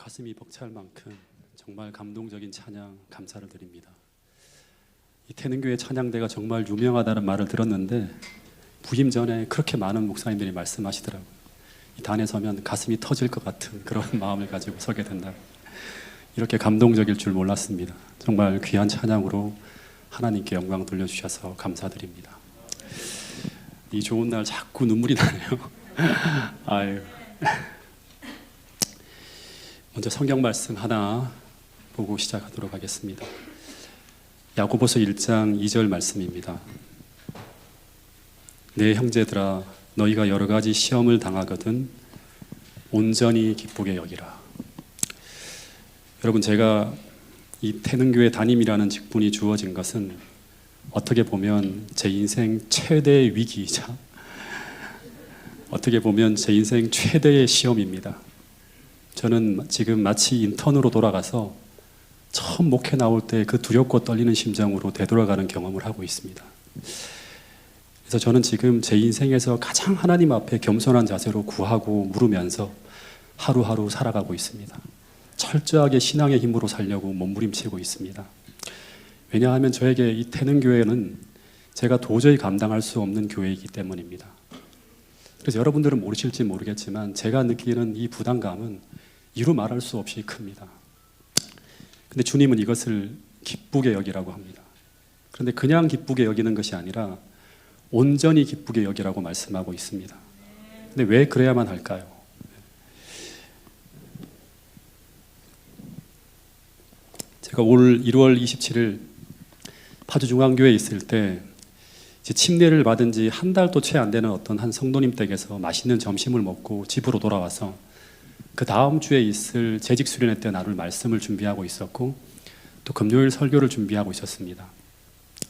가슴이 벅찰 만큼 정말 감동적인 찬양 감사를 드립니다. 이 태능교회 찬양대가 정말 유명하다는 말을 들었는데 부임 전에 그렇게 많은 목사님들이 말씀하시더라고요. 이 단에 서면 가슴이 터질 것 같은 그런 마음을 가지고 서게 된다. 이렇게 감동적일 줄 몰랐습니다. 정말 귀한 찬양으로 하나님께 영광 돌려주셔서 감사드립니다. 이 좋은 날 자꾸 눈물이 나네요. 아유. 먼저 성경 말씀 하나 보고 시작하도록 하겠습니다. 야고보서 1장 2절 말씀입니다. 내 형제들아 너희가 여러 가지 시험을 당하거든 온전히 기쁘게 여기라. 여러분, 제가 이 태능교회 담임이라는 직분이 주어진 것은 어떻게 보면 제 인생 최대의 위기이자 어떻게 보면 제 인생 최대의 시험입니다. 저는 지금 마치 인턴으로 돌아가서 처음 목회 나올 때 그 두렵고 떨리는 심정으로 되돌아가는 경험을 하고 있습니다. 그래서 저는 지금 제 인생에서 가장 하나님 앞에 겸손한 자세로 구하고 물으면서 하루하루 살아가고 있습니다. 철저하게 신앙의 힘으로 살려고 몸부림치고 있습니다. 왜냐하면 저에게 이 태능교회는 제가 도저히 감당할 수 없는 교회이기 때문입니다. 그래서 여러분들은 모르실지 모르겠지만 제가 느끼는 이 부담감은 이루 말할 수 없이 큽니다. 근데 주님은 이것을 기쁘게 여기라고 합니다. 그런데 그냥 기쁘게 여기는 것이 아니라 온전히 기쁘게 여기라고 말씀하고 있습니다. 근데 왜 그래야만 할까요? 제가 올 1월 27일 파주중앙교회에 있을 때 침례를 받은 지 한 달도 채 안 되는 어떤 한 성도님 댁에서 맛있는 점심을 먹고 집으로 돌아와서 그 다음 주에 있을 재직 수련회 때 나눌 말씀을 준비하고 있었고 또 금요일 설교를 준비하고 있었습니다.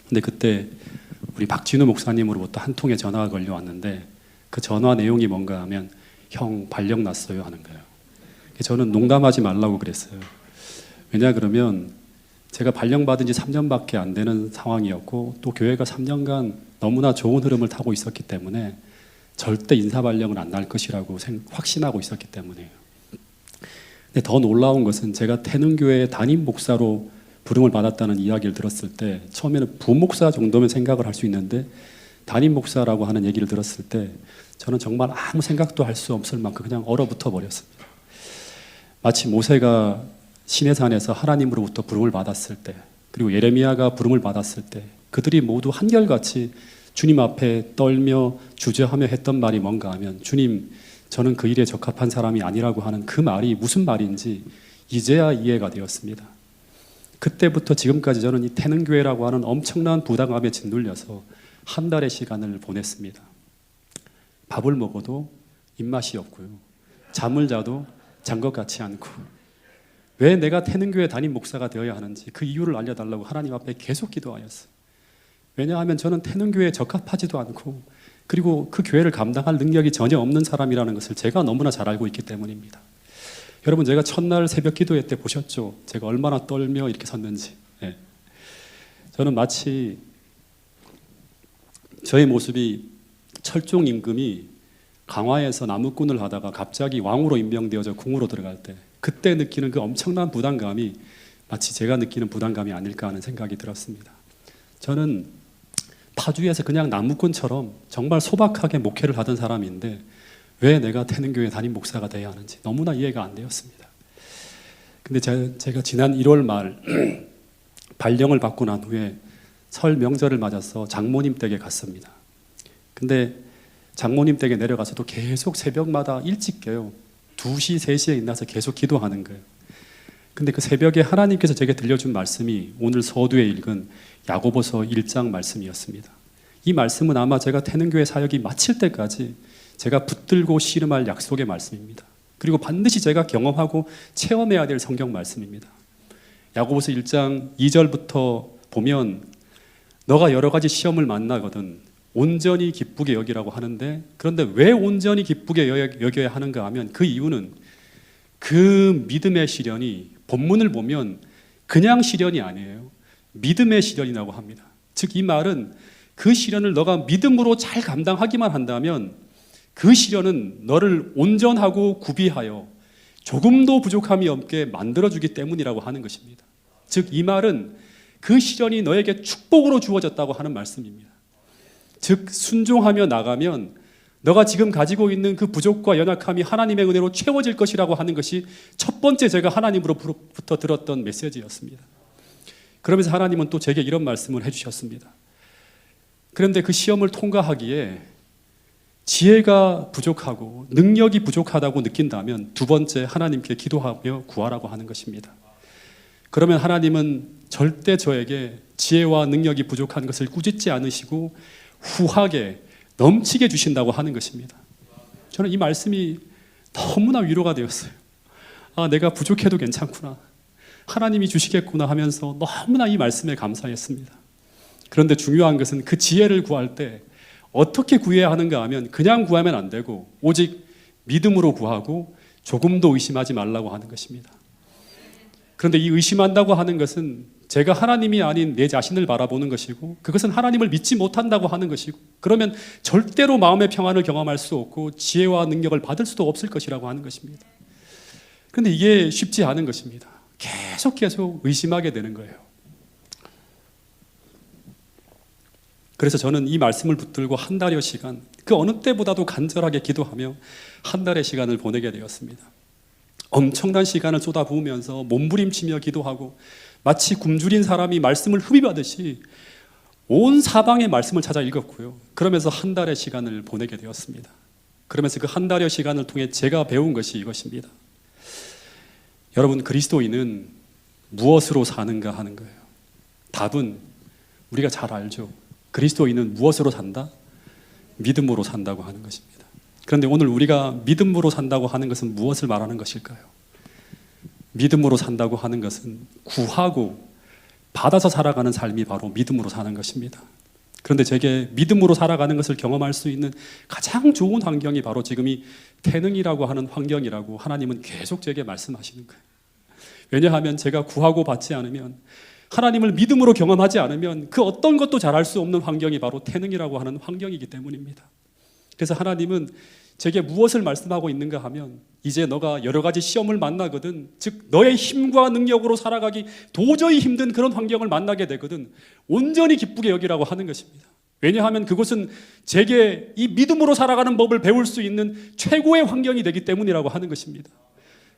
근데 그때 우리 박진우 목사님으로부터 한 통의 전화가 걸려왔는데 그 전화 내용이 뭔가 하면 형 발령 났어요 하는 거예요. 저는 농담하지 말라고 그랬어요. 왜냐 그러면 제가 발령받은 지 3년밖에 안 되는 상황이었고 또 교회가 3년간 너무나 좋은 흐름을 타고 있었기 때문에 절대 인사 발령은 안 날 것이라고 확신하고 있었기 때문에요. 근데 더 놀라운 것은 제가 태능교회의 담임 목사로 부름을 받았다는 이야기를 들었을 때 처음에는 부목사 정도면 생각을 할 수 있는데 담임 목사라고 하는 얘기를 들었을 때 저는 정말 아무 생각도 할 수 없을 만큼 그냥 얼어붙어 버렸습니다. 마치 모세가 시내산에서 하나님으로부터 부름을 받았을 때 그리고 예레미야가 부름을 받았을 때 그들이 모두 한결같이 주님 앞에 떨며 주저하며 했던 말이 뭔가 하면 주님, 저는 그 일에 적합한 사람이 아니라고 하는 그 말이 무슨 말인지 이제야 이해가 되었습니다. 그때부터 지금까지 저는 이 태능교회라고 하는 엄청난 부담감에 짓눌려서 한 달의 시간을 보냈습니다. 밥을 먹어도 입맛이 없고요. 잠을 자도 잔 것 같지 않고 왜 내가 태능교회 담임 목사가 되어야 하는지 그 이유를 알려달라고 하나님 앞에 계속 기도하였어요. 왜냐하면 저는 태능교회에 적합하지도 않고 그리고 그 교회를 감당할 능력이 전혀 없는 사람이라는 것을 제가 너무나 잘 알고 있기 때문입니다. 여러분, 제가 첫날 새벽 기도회 때 보셨죠? 제가 얼마나 떨며 이렇게 섰는지. 네. 저는 마치 저의 모습이 철종 임금이 강화에서 나무꾼을 하다가 갑자기 왕으로 임명되어져 궁으로 들어갈 때 그때 느끼는 그 엄청난 부담감이 마치 제가 느끼는 부담감이 아닐까 하는 생각이 들었습니다. 저는 파주에서 그냥 나무꾼처럼 정말 소박하게 목회를 하던 사람인데 왜 내가 태능교회 담임 목사가 돼야 하는지 너무나 이해가 안 되었습니다. 근데 제가 지난 1월 말 발령을 받고 난 후에 설 명절을 맞아서 장모님 댁에 갔습니다. 근데 장모님 댁에 내려가서도 계속 새벽마다 일찍 깨요. 2시, 3시에 일어나서 계속 기도하는 거예요. 근데 그 새벽에 하나님께서 제게 들려준 말씀이 오늘 서두에 읽은 야고보서 1장 말씀이었습니다. 이 말씀은 아마 제가 태능교회 사역이 마칠 때까지 제가 붙들고 씨름할 약속의 말씀입니다. 그리고 반드시 제가 경험하고 체험해야 될 성경 말씀입니다. 야고보서 1장 2절부터 보면 너가 여러 가지 시험을 만나거든 온전히 기쁘게 여기라고 하는데 그런데 왜 온전히 기쁘게 여겨야 하는가 하면 그 이유는 그 믿음의 시련이 본문을 보면 그냥 시련이 아니에요. 믿음의 시련이라고 합니다. 즉 이 말은 그 시련을 너가 믿음으로 잘 감당하기만 한다면 그 시련은 너를 온전하고 구비하여 조금도 부족함이 없게 만들어주기 때문이라고 하는 것입니다. 즉 이 말은 그 시련이 너에게 축복으로 주어졌다고 하는 말씀입니다. 즉 순종하며 나가면 너가 지금 가지고 있는 그 부족과 연약함이 하나님의 은혜로 채워질 것이라고 하는 것이 첫 번째 제가 하나님으로부터 들었던 메시지였습니다. 그러면서 하나님은 또 제게 이런 말씀을 해주셨습니다. 그런데 그 시험을 통과하기에 지혜가 부족하고 능력이 부족하다고 느낀다면 두 번째 하나님께 기도하며 구하라고 하는 것입니다. 그러면 하나님은 절대 저에게 지혜와 능력이 부족한 것을 꾸짖지 않으시고 후하게 넘치게 주신다고 하는 것입니다. 저는 이 말씀이 너무나 위로가 되었어요. 내가 부족해도 괜찮구나, 하나님이 주시겠구나 하면서 너무나 이 말씀에 감사했습니다. 그런데 중요한 것은 그 지혜를 구할 때 어떻게 구해야 하는가 하면 그냥 구하면 안 되고 오직 믿음으로 구하고 조금도 의심하지 말라고 하는 것입니다. 그런데 이 의심한다고 하는 것은 제가 하나님이 아닌 내 자신을 바라보는 것이고 그것은 하나님을 믿지 못한다고 하는 것이고 그러면 절대로 마음의 평안을 경험할 수 없고 지혜와 능력을 받을 수도 없을 것이라고 하는 것입니다. 그런데 이게 쉽지 않은 것입니다. 계속 의심하게 되는 거예요. 그래서 저는 이 말씀을 붙들고 한 달여 시간, 그 어느 때보다도 간절하게 기도하며 한 달의 시간을 보내게 되었습니다. 엄청난 시간을 쏟아부으면서 몸부림치며 기도하고 마치 굶주린 사람이 말씀을 흡입하듯이 온 사방의 말씀을 찾아 읽었고요. 그러면서 한 달의 시간을 보내게 되었습니다. 그러면서 그 한 달여 시간을 통해 제가 배운 것이 이것입니다. 여러분, 그리스도인은 무엇으로 사는가 하는 거예요. 답은 우리가 잘 알죠. 그리스도인은 무엇으로 산다? 믿음으로 산다고 하는 것입니다. 그런데 오늘 우리가 믿음으로 산다고 하는 것은 무엇을 말하는 것일까요? 믿음으로 산다고 하는 것은 구하고 받아서 살아가는 삶이 바로 믿음으로 사는 것입니다. 그런데 제게 믿음으로 살아가는 것을 경험할 수 있는 가장 좋은 환경이 바로 지금 이 태능이라고 하는 환경이라고 하나님은 계속 제게 말씀하시는 거예요. 왜냐하면 제가 구하고 받지 않으면, 하나님을 믿음으로 경험하지 않으면 그 어떤 것도 잘할 수 없는 환경이 바로 태능이라고 하는 환경이기 때문입니다. 그래서 하나님은 제게 무엇을 말씀하고 있는가 하면, 이제 너가 여러 가지 시험을 만나거든, 즉 너의 힘과 능력으로 살아가기 도저히 힘든 그런 환경을 만나게 되거든 온전히 기쁘게 여기라고 하는 것입니다. 왜냐하면 그것은 제게 이 믿음으로 살아가는 법을 배울 수 있는 최고의 환경이 되기 때문이라고 하는 것입니다.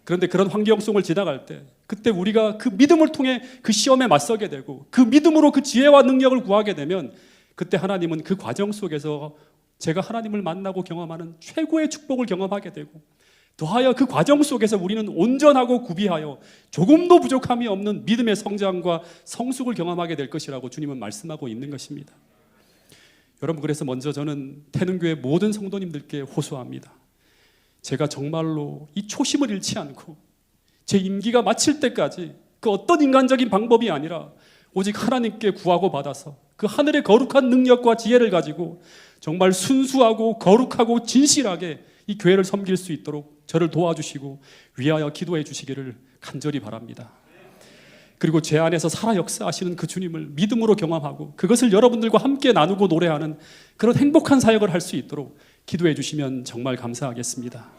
그런데 그런 환경 속을 지나갈 때, 그때 우리가 그 믿음을 통해 그 시험에 맞서게 되고 그 믿음으로 그 지혜와 능력을 구하게 되면, 그때 하나님은 그 과정 속에서 제가 하나님을 만나고 경험하는 최고의 축복을 경험하게 되고, 더하여 그 과정 속에서 우리는 온전하고 구비하여 조금도 부족함이 없는 믿음의 성장과 성숙을 경험하게 될 것이라고 주님은 말씀하고 있는 것입니다. 여러분, 그래서 먼저 저는 태능교회 모든 성도님들께 호소합니다. 제가 정말로 이 초심을 잃지 않고 제 임기가 마칠 때까지 그 어떤 인간적인 방법이 아니라 오직 하나님께 구하고 받아서 그 하늘의 거룩한 능력과 지혜를 가지고 정말 순수하고 거룩하고 진실하게 이 교회를 섬길 수 있도록 저를 도와주시고 위하여 기도해 주시기를 간절히 바랍니다. 그리고 제 안에서 살아 역사하시는 그 주님을 믿음으로 경험하고 그것을 여러분들과 함께 나누고 노래하는 그런 행복한 사역을 할 수 있도록 기도해 주시면 정말 감사하겠습니다.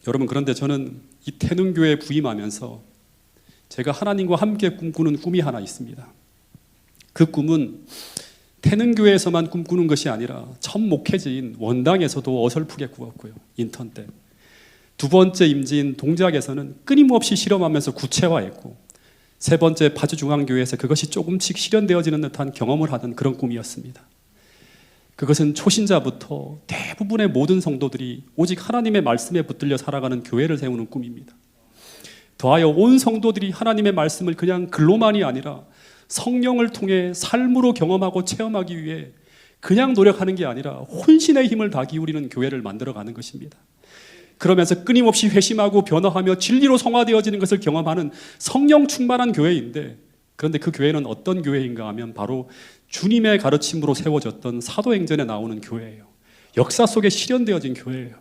여러분, 그런데 저는 이 태능교회에 부임하면서 제가 하나님과 함께 꿈꾸는 꿈이 하나 있습니다. 그 꿈은 태능교회에서만 꿈꾸는 것이 아니라 첫 목회지인 원당에서도 어설프게 꾸었고요. 인턴 때. 두 번째 임지인 동작에서는 끊임없이 실험하면서 구체화했고, 세 번째 파주중앙교회에서 그것이 조금씩 실현되어지는 듯한 경험을 하던 그런 꿈이었습니다. 그것은 초신자부터 대부분의 모든 성도들이 오직 하나님의 말씀에 붙들려 살아가는 교회를 세우는 꿈입니다. 더하여 온 성도들이 하나님의 말씀을 그냥 글로만이 아니라 성령을 통해 삶으로 경험하고 체험하기 위해 그냥 노력하는 게 아니라 혼신의 힘을 다 기울이는 교회를 만들어가는 것입니다. 그러면서 끊임없이 회심하고 변화하며 진리로 성화되어지는 것을 경험하는 성령 충만한 교회인데, 그런데 그 교회는 어떤 교회인가 하면 바로 주님의 가르침으로 세워졌던 사도행전에 나오는 교회예요. 역사 속에 실현되어진 교회예요.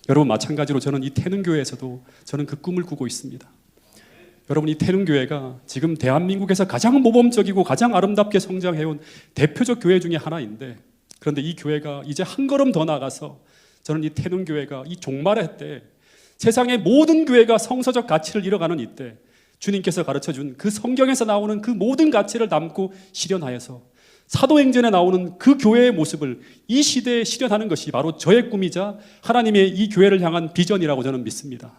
여러분, 마찬가지로 저는 이 태능교회에서도 저는 그 꿈을 꾸고 있습니다. 여러분, 이 태능교회가 지금 대한민국에서 가장 모범적이고 가장 아름답게 성장해온 대표적 교회 중에 하나인데, 그런데 이 교회가 이제 한 걸음 더 나가서 저는 이 태능교회가 이 종말의 때 세상의 모든 교회가 성서적 가치를 잃어가는 이때 주님께서 가르쳐준 그 성경에서 나오는 그 모든 가치를 담고 실현하여서 사도행전에 나오는 그 교회의 모습을 이 시대에 실현하는 것이 바로 저의 꿈이자 하나님의 이 교회를 향한 비전이라고 저는 믿습니다.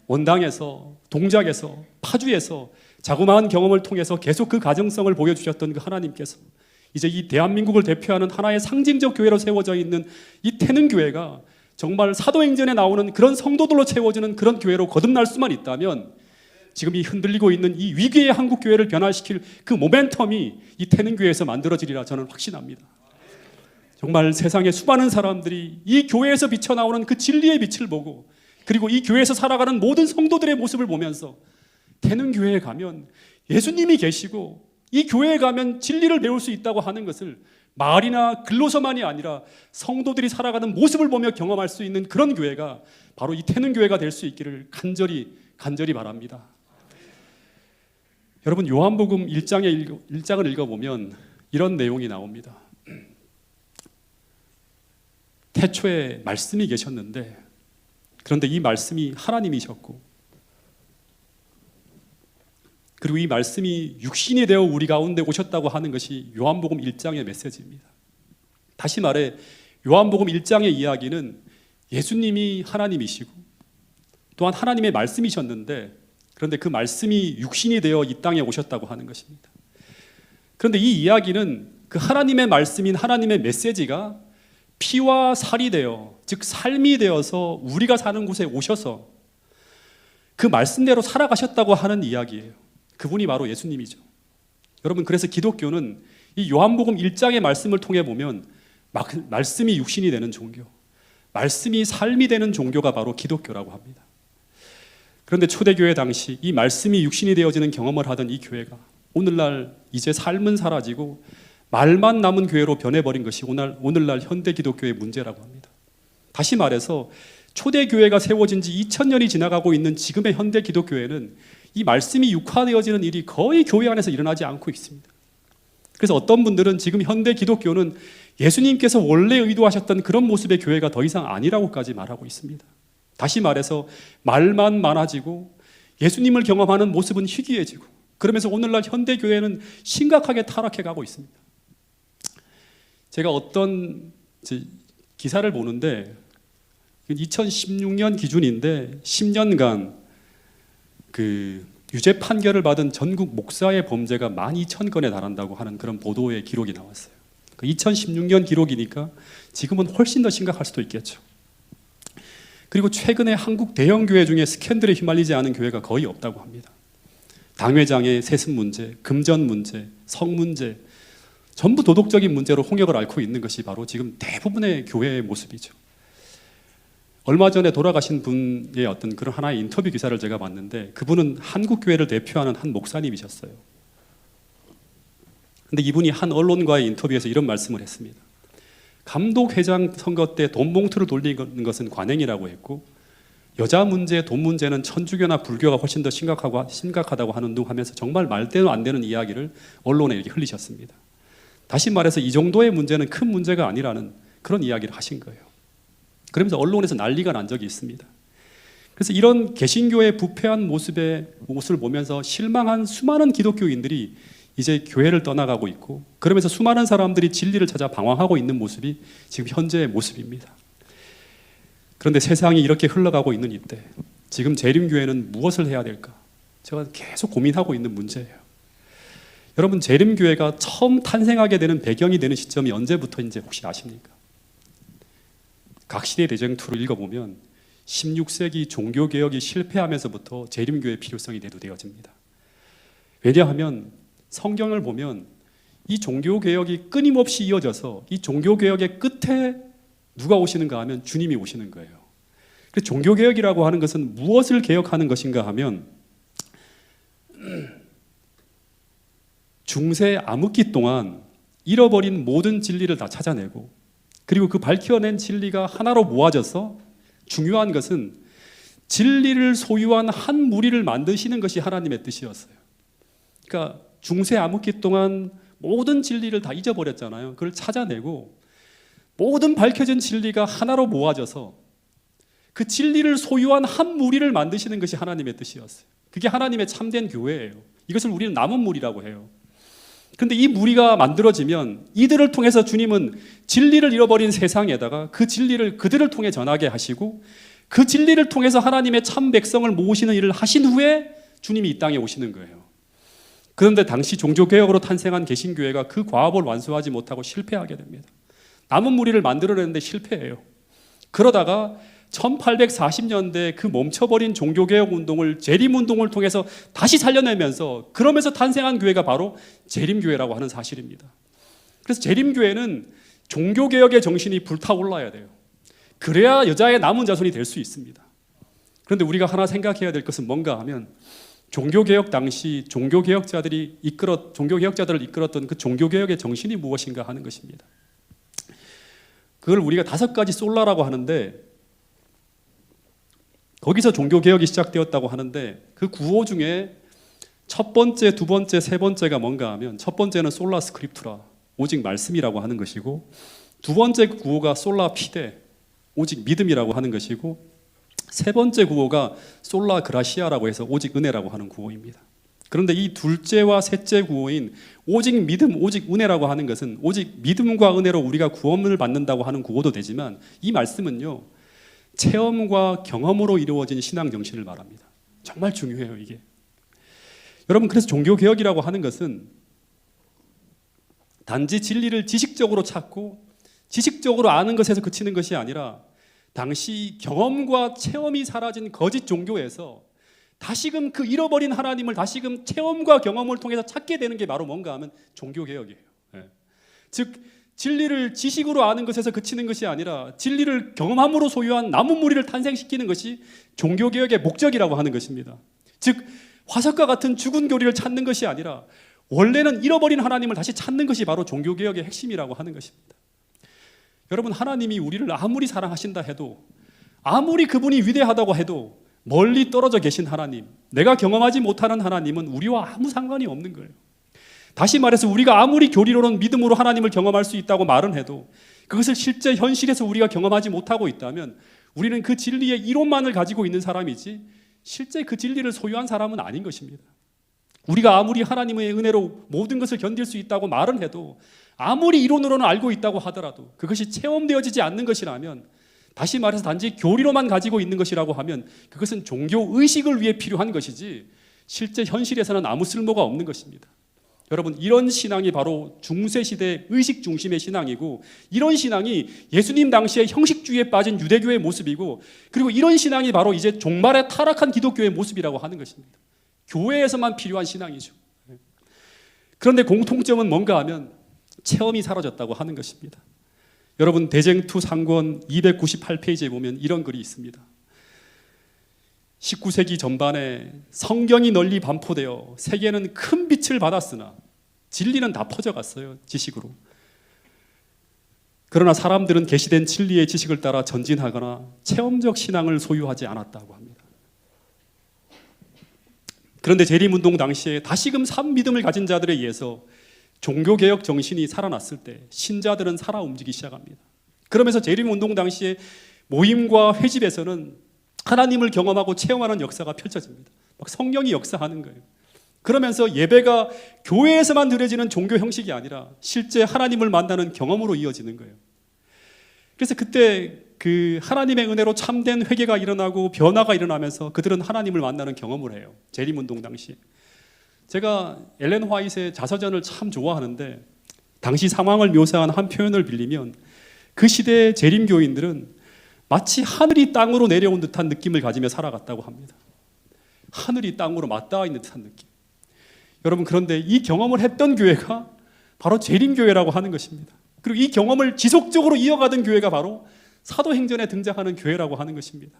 원당에서, 동작에서, 파주에서 자그마한 경험을 통해서 계속 그 가정성을 보여주셨던 그 하나님께서 이제 이 대한민국을 대표하는 하나의 상징적 교회로 세워져 있는 이 태능교회가 정말 사도행전에 나오는 그런 성도들로 채워지는 그런 교회로 거듭날 수만 있다면 지금 이 흔들리고 있는 이 위기의 한국교회를 변화시킬 그 모멘텀이 이 태능교회에서 만들어지리라 저는 확신합니다. 정말 세상의 수많은 사람들이 이 교회에서 비쳐나오는 그 진리의 빛을 보고 그리고 이 교회에서 살아가는 모든 성도들의 모습을 보면서 태능교회에 가면 예수님이 계시고 이 교회에 가면 진리를 배울 수 있다고 하는 것을 말이나 글로서만이 아니라 성도들이 살아가는 모습을 보며 경험할 수 있는 그런 교회가 바로 이 태능교회가 될 수 있기를 간절히 바랍니다. 여러분 요한복음 1장을 읽어보면 이런 내용이 나옵니다. 태초에 말씀이 계셨는데 그런데 이 말씀이 하나님이셨고 그리고 이 말씀이 육신이 되어 우리 가운데 오셨다고 하는 것이 요한복음 1장의 메시지입니다. 다시 말해 요한복음 1장의 이야기는 예수님이 하나님이시고 또한 하나님의 말씀이셨는데 그런데 그 말씀이 육신이 되어 이 땅에 오셨다고 하는 것입니다. 그런데 이 이야기는 그 하나님의 말씀인 하나님의 메시지가 피와 살이 되어 즉 삶이 되어서 우리가 사는 곳에 오셔서 그 말씀대로 살아가셨다고 하는 이야기예요. 그분이 바로 예수님이죠. 여러분 그래서 기독교는 이 요한복음 1장의 말씀을 통해 보면 말씀이 육신이 되는 종교, 말씀이 삶이 되는 종교가 바로 기독교라고 합니다. 그런데 초대교회 당시 이 말씀이 육신이 되어지는 경험을 하던 이 교회가 오늘날 이제 삶은 사라지고 말만 남은 교회로 변해버린 것이 오늘날 현대 기독교의 문제라고 합니다. 다시 말해서 초대교회가 세워진 지 2000년이 지나가고 있는 지금의 현대 기독교회는 이 말씀이 육화되어지는 일이 거의 교회 안에서 일어나지 않고 있습니다. 그래서 어떤 분들은 지금 현대 기독교는 예수님께서 원래 의도하셨던 그런 모습의 교회가 더 이상 아니라고까지 말하고 있습니다. 다시 말해서 말만 많아지고 예수님을 경험하는 모습은 희귀해지고 그러면서 오늘날 현대교회는 심각하게 타락해 가고 있습니다. 제가 어떤 기사를 보는데 2016년 기준인데 10년간 그 유죄 판결을 받은 전국 목사의 범죄가 12,000건에 달한다고 하는 그런 보도의 기록이 나왔어요. 2016년 기록이니까 지금은 훨씬 더 심각할 수도 있겠죠. 그리고 최근에 한국 대형 교회 중에 스캔들에 휘말리지 않은 교회가 거의 없다고 합니다. 당회장의 세습 문제, 금전 문제, 성 문제, 전부 도덕적인 문제로 홍역을 앓고 있는 것이 바로 지금 대부분의 교회의 모습이죠. 얼마 전에 돌아가신 분의 어떤 그런 하나의 인터뷰 기사를 제가 봤는데 그분은 한국 교회를 대표하는 한 목사님이셨어요. 근데 이분이 한 언론과의 인터뷰에서 이런 말씀을 했습니다. 감독회장 선거 때 돈 봉투를 돌리는 것은 관행이라고 했고 여자 문제, 돈 문제는 천주교나 불교가 훨씬 더 심각하다고 하는 둥 하면서 정말 말대로 안 되는 이야기를 언론에 이렇게 흘리셨습니다. 다시 말해서 이 정도의 문제는 큰 문제가 아니라는 그런 이야기를 하신 거예요. 그러면서 언론에서 난리가 난 적이 있습니다. 그래서 이런 개신교의 부패한 모습을 보면서 실망한 수많은 기독교인들이 이제 교회를 떠나가고 있고 그러면서 수많은 사람들이 진리를 찾아 방황하고 있는 모습이 지금 현재의 모습입니다. 그런데 세상이 이렇게 흘러가고 있는 이때 지금 재림교회는 무엇을 해야 될까? 제가 계속 고민하고 있는 문제예요. 여러분 재림교회가 처음 탄생하게 되는 배경이 되는 시점이 언제부터인지 혹시 아십니까? 각시대 대쟁투를 읽어보면 16세기 종교개혁이 실패하면서부터 재림교회의 필요성이 대두되어집니다. 왜냐하면 성경을 보면 이 종교개혁이 끊임없이 이어져서 이 종교개혁의 끝에 누가 오시는가 하면 주님이 오시는 거예요. 그래서 종교개혁이라고 하는 것은 무엇을 개혁하는 것인가 하면 중세 암흑기 동안 잃어버린 모든 진리를 다 찾아내고 그리고 그 밝혀낸 진리가 하나로 모아져서 중요한 것은 진리를 소유한 한 무리를 만드시는 것이 하나님의 뜻이었어요. 그러니까 중세 암흑기 동안 모든 진리를 다 잊어버렸잖아요. 그걸 찾아내고 모든 밝혀진 진리가 하나로 모아져서 그 진리를 소유한 한 무리를 만드시는 것이 하나님의 뜻이었어요. 그게 하나님의 참된 교회예요. 이것을 우리는 남은 무리라고 해요. 그런데 이 무리가 만들어지면 이들을 통해서 주님은 진리를 잃어버린 세상에다가 그 진리를 그들을 통해 전하게 하시고 그 진리를 통해서 하나님의 참 백성을 모으시는 일을 하신 후에 주님이 이 땅에 오시는 거예요. 그런데 당시 종교개혁으로 탄생한 개신교회가 그 과업을 완수하지 못하고 실패하게 됩니다. 남은 무리를 만들어내는데 실패해요. 그러다가 1840년대 그 멈춰버린 종교개혁 운동을 재림운동을 통해서 다시 살려내면서 그러면서 탄생한 교회가 바로 재림교회라고 하는 사실입니다. 그래서 재림교회는 종교개혁의 정신이 불타올라야 돼요. 그래야 여자의 남은 자손이 될 수 있습니다. 그런데 우리가 하나 생각해야 될 것은 뭔가 하면 종교개혁 당시 종교개혁자들을 이끌었던 그 종교개혁의 정신이 무엇인가 하는 것입니다. 그걸 우리가 5가지 솔라라고 하는데 거기서 종교개혁이 시작되었다고 하는데 그 구호 중에 첫 번째, 두 번째, 세 번째가 뭔가 하면 첫 번째는 솔라 스크립투라, 오직 말씀이라고 하는 것이고 두 번째 구호가 솔라 피데, 오직 믿음이라고 하는 것이고 세 번째 구호가 솔라 그라시아라고 해서 오직 은혜라고 하는 구호입니다. 그런데 이 둘째와 셋째 구호인 오직 믿음, 오직 은혜라고 하는 것은 오직 믿음과 은혜로 우리가 구원을 받는다고 하는 구호도 되지만 이 말씀은요 체험과 경험으로 이루어진 신앙 정신을 말합니다. 정말 중요해요 이게. 여러분 그래서 종교개혁이라고 하는 것은 단지 진리를 지식적으로 찾고 지식적으로 아는 것에서 그치는 것이 아니라 당시 경험과 체험이 사라진 거짓 종교에서 다시금 그 잃어버린 하나님을 다시금 체험과 경험을 통해서 찾게 되는 게 바로 뭔가 하면 종교개혁이에요. 즉 진리를 지식으로 아는 것에서 그치는 것이 아니라 진리를 경험함으로 소유한 남은 무리를 탄생시키는 것이 종교개혁의 목적이라고 하는 것입니다. 즉 화석과 같은 죽은 교리를 찾는 것이 아니라 원래는 잃어버린 하나님을 다시 찾는 것이 바로 종교개혁의 핵심이라고 하는 것입니다. 여러분 하나님이 우리를 아무리 사랑하신다 해도 아무리 그분이 위대하다고 해도 멀리 떨어져 계신 하나님, 내가 경험하지 못하는 하나님은 우리와 아무 상관이 없는 거예요. 다시 말해서 우리가 아무리 교리로는 믿음으로 하나님을 경험할 수 있다고 말은 해도 그것을 실제 현실에서 우리가 경험하지 못하고 있다면 우리는 그 진리의 이론만을 가지고 있는 사람이지 실제 그 진리를 소유한 사람은 아닌 것입니다. 우리가 아무리 하나님의 은혜로 모든 것을 견딜 수 있다고 말은 해도 아무리 이론으로는 알고 있다고 하더라도 그것이 체험되어지지 않는 것이라면 다시 말해서 단지 교리로만 가지고 있는 것이라고 하면 그것은 종교의식을 위해 필요한 것이지 실제 현실에서는 아무 쓸모가 없는 것입니다. 여러분 이런 신앙이 바로 중세시대 의식 중심의 신앙이고 이런 신앙이 예수님 당시에 형식주의에 빠진 유대교의 모습이고 그리고 이런 신앙이 바로 이제 종말에 타락한 기독교의 모습이라고 하는 것입니다. 교회에서만 필요한 신앙이죠. 그런데 공통점은 뭔가 하면 체험이 사라졌다고 하는 것입니다. 여러분 대쟁투 상권 298페이지에 보면 이런 글이 있습니다. 19세기 전반에 성경이 널리 반포되어 세계는 큰 빛을 받았으나 진리는 다 퍼져갔어요. 지식으로. 그러나 사람들은 계시된 진리의 지식을 따라 전진하거나 체험적 신앙을 소유하지 않았다고 합니다. 그런데 재림운동 당시에 다시금 산 믿음을 가진 자들에 의해서 종교개혁 정신이 살아났을 때 신자들은 살아 움직이기 시작합니다. 그러면서 재림운동 당시에 모임과 회집에서는 하나님을 경험하고 체험하는 역사가 펼쳐집니다. 막 성령이 역사하는 거예요. 그러면서 예배가 교회에서만 드려지는 종교 형식이 아니라 실제 하나님을 만나는 경험으로 이어지는 거예요. 그래서 그때 그 하나님의 은혜로 참된 회개가 일어나고 변화가 일어나면서 그들은 하나님을 만나는 경험을 해요. 재림운동 당시에. 제가 엘렌 화이트의 자서전을 참 좋아하는데 당시 상황을 묘사한 한 표현을 빌리면 그 시대의 재림교인들은 마치 하늘이 땅으로 내려온 듯한 느낌을 가지며 살아갔다고 합니다. 하늘이 땅으로 맞닿아 있는 듯한 느낌. 여러분 그런데 이 경험을 했던 교회가 바로 재림교회라고 하는 것입니다. 그리고 이 경험을 지속적으로 이어가던 교회가 바로 사도행전에 등장하는 교회라고 하는 것입니다.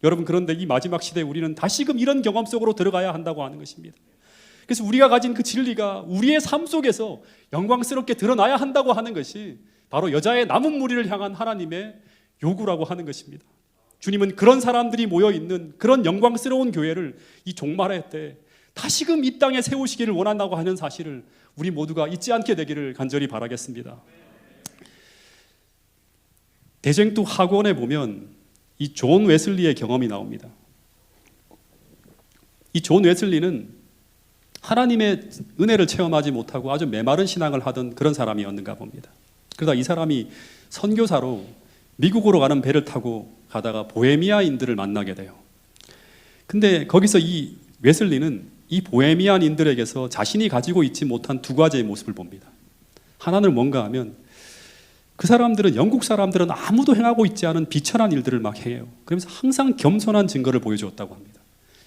여러분 그런데 이 마지막 시대에 우리는 다시금 이런 경험 속으로 들어가야 한다고 하는 것입니다. 그래서 우리가 가진 그 진리가 우리의 삶 속에서 영광스럽게 드러나야 한다고 하는 것이 바로 여자의 남은 무리를 향한 하나님의 요구라고 하는 것입니다. 주님은 그런 사람들이 모여있는 그런 영광스러운 교회를 이 종말의 때 다시금 이 땅에 세우시기를 원한다고 하는 사실을 우리 모두가 잊지 않게 되기를 간절히 바라겠습니다. 대쟁투 학원에 보면 이 존 웨슬리의 경험이 나옵니다. 이 존 웨슬리는 하나님의 은혜를 체험하지 못하고 아주 메마른 신앙을 하던 그런 사람이었는가 봅니다. 그러다 이 사람이 선교사로 미국으로 가는 배를 타고 가다가 보헤미아인들을 만나게 돼요. 근데 거기서 이 웨슬리는 이 보헤미안인들에게서 자신이 가지고 있지 못한 두 가지의 모습을 봅니다. 하나는 뭔가 하면 그 사람들은, 영국 사람들은 아무도 행하고 있지 않은 비천한 일들을 막 해요. 그러면서 항상 겸손한 증거를 보여주었다고 합니다.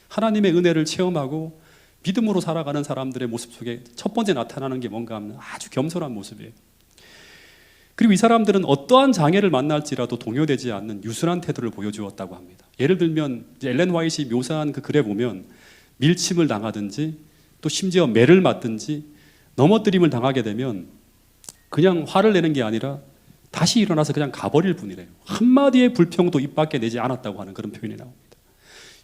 하나님의 은혜를 체험하고 믿음으로 살아가는 사람들의 모습 속에 첫 번째 나타나는 게 뭔가 하면 아주 겸손한 모습이에요. 그리고 이 사람들은 어떠한 장애를 만날지라도 동요되지 않는 유순한 태도를 보여주었다고 합니다. 예를 들면 이제 엘렌 화이트이 묘사한 그 글에 보면 밀침을 당하든지 또 심지어 매를 맞든지 넘어뜨림을 당하게 되면 그냥 화를 내는 게 아니라 다시 일어나서 그냥 가버릴 뿐이래요. 한마디의 불평도 입 밖에 내지 않았다고 하는 그런 표현이 나옵니다.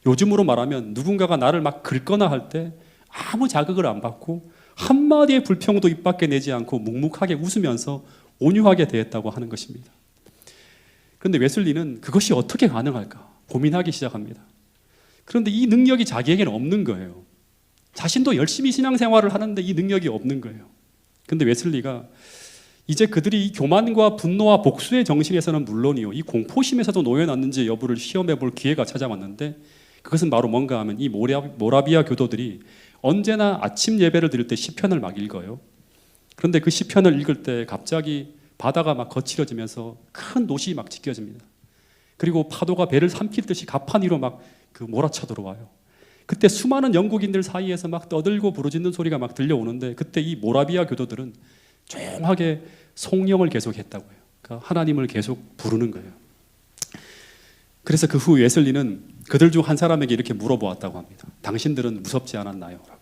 요즘으로 말하면 누군가가 나를 막 긁거나 할 때 아무 자극을 안 받고 한마디의 불평도 입 밖에 내지 않고 묵묵하게 웃으면서 온유하게 대했다고 하는 것입니다. 그런데 웨슬리는 그것이 어떻게 가능할까 고민하기 시작합니다. 그런데 이 능력이 자기에게는 없는 거예요. 자신도 열심히 신앙생활을 하는데 이 능력이 없는 거예요. 그런데 웨슬리가 이제 그들이 이 교만과 분노와 복수의 정신에서는 물론이요, 이 공포심에서도 놓여놨는지 여부를 시험해 볼 기회가 찾아왔는데, 그것은 바로 뭔가 하면 이 모라비아 교도들이 언제나 아침 예배를 드릴 때 시편을 막 읽어요. 그런데 그 시편을 읽을 때 갑자기 바다가 막 거칠어지면서 큰 노시 막 지켜집니다. 그리고 파도가 배를 삼킬 듯이 가판 위로 막 그 몰아쳐 들어와요. 그때 수많은 영국인들 사이에서 막 떠들고 부르짖는 소리가 막 들려오는데, 그때 이 모라비아 교도들은 조용하게 송영을 계속했다고 해요. 그러니까 하나님을 계속 부르는 거예요. 그래서 그 후 웨슬리는 그들 중 한 사람에게 이렇게 물어보았다고 합니다. 당신들은 무섭지 않았나요? 라고.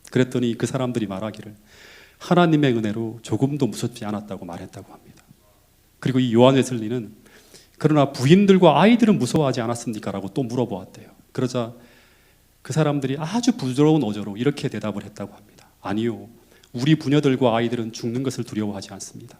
그랬더니 그 사람들이 말하기를 하나님의 은혜로 조금도 무섭지 않았다고 말했다고 합니다. 그리고 이 요한 웨슬리는 그러나 부인들과 아이들은 무서워하지 않았습니까? 라고 또 물어보았대요. 그러자 그 사람들이 아주 부드러운 어조로 이렇게 대답을 했다고 합니다. 아니요, 우리 부녀들과 아이들은 죽는 것을 두려워하지 않습니다.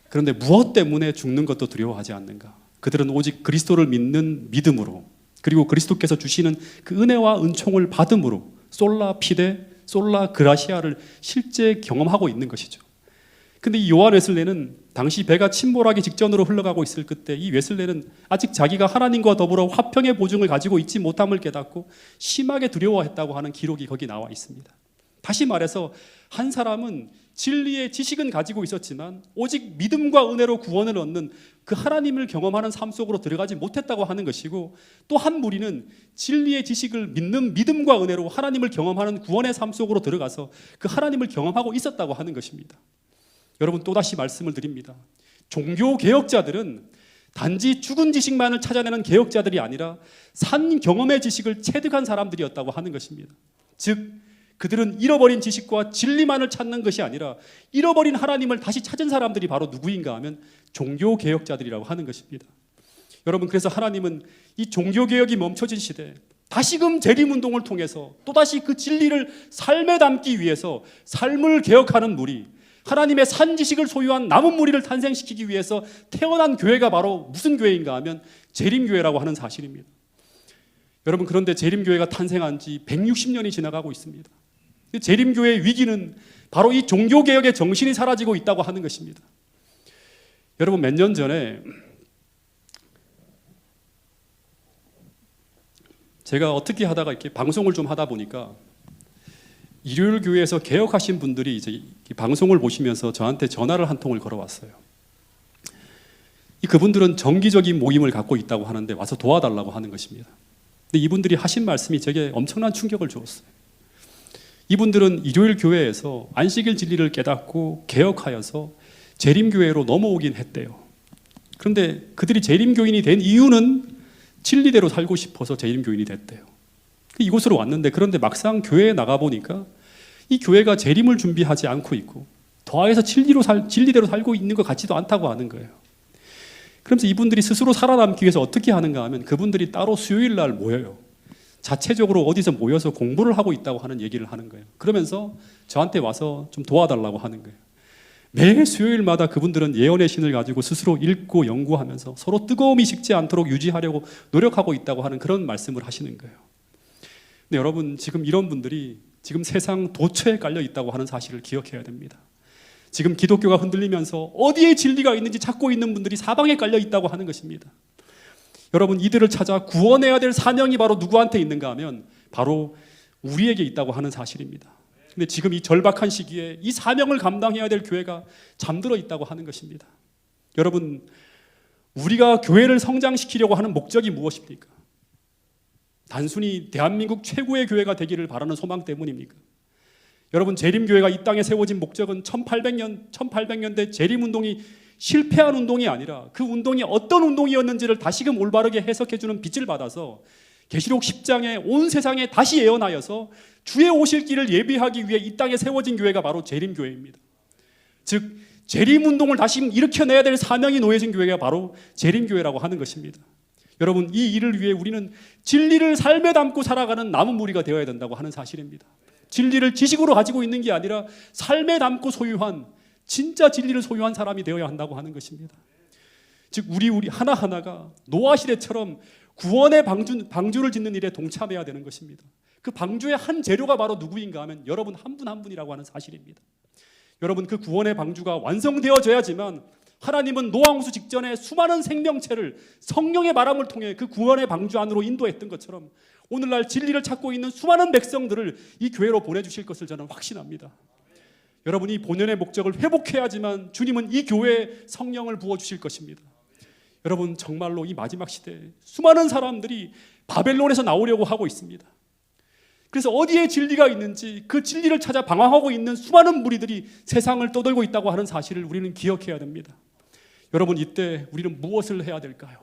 그런데 무엇 때문에 죽는 것도 두려워하지 않는가? 그들은 오직 그리스도를 믿는 믿음으로, 그리고 그리스도께서 주시는 그 은혜와 은총을 받음으로 솔라 피데 솔라 그라시아를 실제 경험하고 있는 것이죠. 근데 이 요한 웨슬레는 당시 배가 침몰하기 직전으로 흘러가고 있을 그때 이 웨슬레는 아직 자기가 하나님과 더불어 화평의 보증을 가지고 있지 못함을 깨닫고 심하게 두려워했다고 하는 기록이 거기 나와 있습니다. 다시 말해서 한 사람은 진리의 지식은 가지고 있었지만 오직 믿음과 은혜로 구원을 얻는 그 하나님을 경험하는 삶 속으로 들어가지 못했다고 하는 것이고, 또 한 무리는 진리의 지식을 믿는 믿음과 은혜로 하나님을 경험하는 구원의 삶 속으로 들어가서 그 하나님을 경험하고 있었다고 하는 것입니다. 여러분, 또다시 말씀을 드립니다. 종교 개혁자들은 단지 죽은 지식만을 찾아내는 개혁자들이 아니라 산 경험의 지식을 체득한 사람들이었다고 하는 것입니다. 즉 그들은 잃어버린 지식과 진리만을 찾는 것이 아니라 잃어버린 하나님을 다시 찾은 사람들이 바로 누구인가 하면 종교개혁자들이라고 하는 것입니다. 여러분, 그래서 하나님은 이 종교개혁이 멈춰진 시대에 다시금 재림운동을 통해서 또다시 그 진리를 삶에 담기 위해서 삶을 개혁하는 무리, 하나님의 산 지식을 소유한 남은 무리를 탄생시키기 위해서 태어난 교회가 바로 무슨 교회인가 하면 재림교회라고 하는 사실입니다. 여러분, 그런데 재림교회가 탄생한 지 160년이 지나가고 있습니다. 재림교회의 위기는 바로 이 종교개혁의 정신이 사라지고 있다고 하는 것입니다. 여러분, 몇 년 전에 제가 어떻게 하다가 이렇게 방송을 좀 하다 보니까 일요일 교회에서 개혁하신 분들이 이제 방송을 보시면서 저한테 전화를 한 통을 걸어왔어요. 그분들은 정기적인 모임을 갖고 있다고 하는데 와서 도와달라고 하는 것입니다. 근데 이분들이 하신 말씀이 제게 엄청난 충격을 주었어요. 이분들은 일요일 교회에서 안식일 진리를 깨닫고 개혁하여서 재림교회로 넘어오긴 했대요. 그런데 그들이 재림교인이 된 이유는 진리대로 살고 싶어서 재림교인이 됐대요. 이곳으로 왔는데, 그런데 막상 교회에 나가보니까 이 교회가 재림을 준비하지 않고 있고 더하여서 진리대로 살고 있는 것 같지도 않다고 하는 거예요. 그러면서 이분들이 스스로 살아남기 위해서 어떻게 하는가 하면 그분들이 따로 수요일 날 모여요. 자체적으로 어디서 모여서 공부를 하고 있다고 하는 얘기를 하는 거예요. 그러면서 저한테 와서 좀 도와달라고 하는 거예요. 매 수요일마다 그분들은 예언의 신을 가지고 스스로 읽고 연구하면서 서로 뜨거움이 식지 않도록 유지하려고 노력하고 있다고 하는 그런 말씀을 하시는 거예요. 근데 여러분, 지금 이런 분들이 지금 세상 도처에 깔려 있다고 하는 사실을 기억해야 됩니다. 지금 기독교가 흔들리면서 어디에 진리가 있는지 찾고 있는 분들이 사방에 깔려 있다고 하는 것입니다. 여러분, 이들을 찾아 구원해야 될 사명이 바로 누구한테 있는가 하면 바로 우리에게 있다고 하는 사실입니다. 근데 지금 이 절박한 시기에 이 사명을 감당해야 될 교회가 잠들어 있다고 하는 것입니다. 여러분, 우리가 교회를 성장시키려고 하는 목적이 무엇입니까? 단순히 대한민국 최고의 교회가 되기를 바라는 소망 때문입니까? 여러분, 재림교회가 이 땅에 세워진 목적은 1800년대 재림운동이 실패한 운동이 아니라 그 운동이 어떤 운동이었는지를 다시금 올바르게 해석해주는 빛을 받아서 계시록 10장에 온 세상에 다시 예언하여서 주의 오실 길을 예비하기 위해 이 땅에 세워진 교회가 바로 재림교회입니다. 즉 재림운동을 다시 일으켜내야 될 사명이 놓여진 교회가 바로 재림교회라고 하는 것입니다. 여러분, 이 일을 위해 우리는 진리를 삶에 담고 살아가는 남은 무리가 되어야 된다고 하는 사실입니다. 진리를 지식으로 가지고 있는 게 아니라 삶에 담고 소유한, 진짜 진리를 소유한 사람이 되어야 한다고 하는 것입니다. 즉 우리 하나하나가 노아 시대처럼 구원의 방주를 짓는 일에 동참해야 되는 것입니다. 그 방주의 한 재료가 바로 누구인가 하면 여러분 한 분 한 분이라고 하는 사실입니다. 여러분, 그 구원의 방주가 완성되어져야지만 하나님은 노아홍수 직전에 수많은 생명체를 성령의 바람을 통해 그 구원의 방주 안으로 인도했던 것처럼 오늘날 진리를 찾고 있는 수많은 백성들을 이 교회로 보내주실 것을 저는 확신합니다. 여러분이 본연의 목적을 회복해야지만 주님은 이 교회에 성령을 부어주실 것입니다. 여러분, 정말로 이 마지막 시대에 수많은 사람들이 바벨론에서 나오려고 하고 있습니다. 그래서 어디에 진리가 있는지 그 진리를 찾아 방황하고 있는 수많은 무리들이 세상을 떠돌고 있다고 하는 사실을 우리는 기억해야 됩니다. 여러분, 이때 우리는 무엇을 해야 될까요?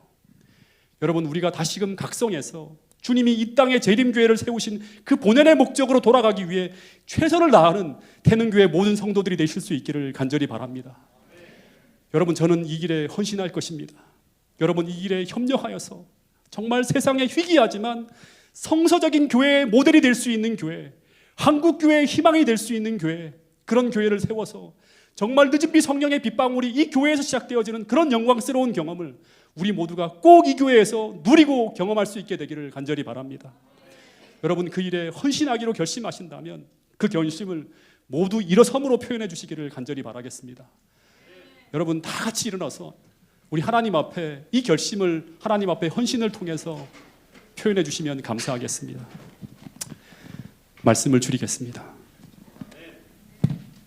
여러분, 우리가 다시금 각성해서 주님이 이 땅에 재림교회를 세우신 그 본연의 목적으로 돌아가기 위해 최선을 다하는 태능교회 모든 성도들이 되실 수 있기를 간절히 바랍니다. 여러분, 저는 이 길에 헌신할 것입니다. 여러분, 이 길에 협력하여서 정말 세상에 희귀하지만 성서적인 교회의 모델이 될 수 있는 교회, 한국교회의 희망이 될 수 있는 교회, 그런 교회를 세워서 정말 늦은비 성령의 빗방울이 이 교회에서 시작되어지는 그런 영광스러운 경험을 우리 모두가 꼭 이 교회에서 누리고 경험할 수 있게 되기를 간절히 바랍니다. 여러분, 그 일에 헌신하기로 결심하신다면 그 결심을 모두 일어섬으로 표현해 주시기를 간절히 바라겠습니다. 여러분, 다 같이 일어나서 우리 하나님 앞에 이 결심을 하나님 앞에 헌신을 통해서 표현해 주시면 감사하겠습니다. 말씀을 줄이겠습니다.